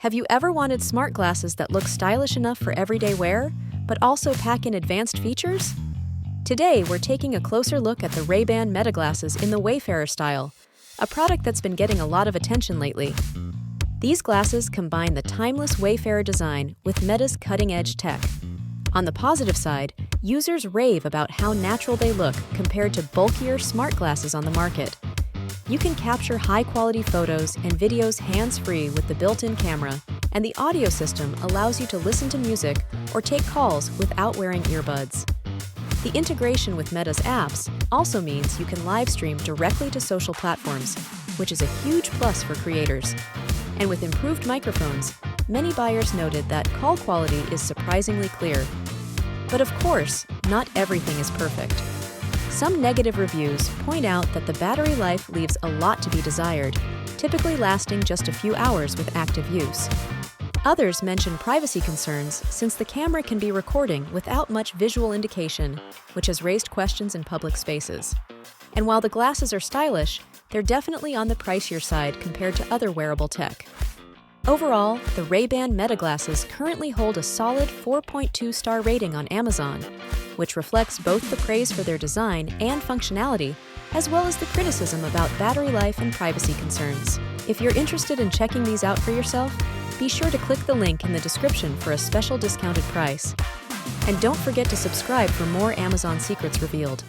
Have you ever wanted smart glasses that look stylish enough for everyday wear, but also pack in advanced features? Today, we're taking a closer look at the Ray-Ban Meta glasses in the Wayfarer style, a product that's been getting a lot of attention lately. These glasses combine the timeless Wayfarer design with Meta's cutting-edge tech. On the positive side, users rave about how natural they look compared to bulkier smart glasses on the market. You can capture high-quality photos and videos hands-free with the built-in camera, and the audio system allows you to listen to music or take calls without wearing earbuds. The integration with Meta's apps also means you can live stream directly to social platforms, which is a huge plus for creators. And with improved microphones, many buyers noted that call quality is surprisingly clear. But of course, not everything is perfect. Some negative reviews point out that the battery life leaves a lot to be desired, typically lasting just a few hours with active use. Others mention privacy concerns since the camera can be recording without much visual indication, which has raised questions in public spaces. And while the glasses are stylish, they're definitely on the pricier side compared to other wearable tech. Overall, the Ray-Ban Meta glasses currently hold a solid 4.2-star rating on Amazon, which reflects both the praise for their design and functionality, as well as the criticism about battery life and privacy concerns. If you're interested in checking these out for yourself, be sure to click the link in the description for a special discounted price. And don't forget to subscribe for more Amazon secrets revealed.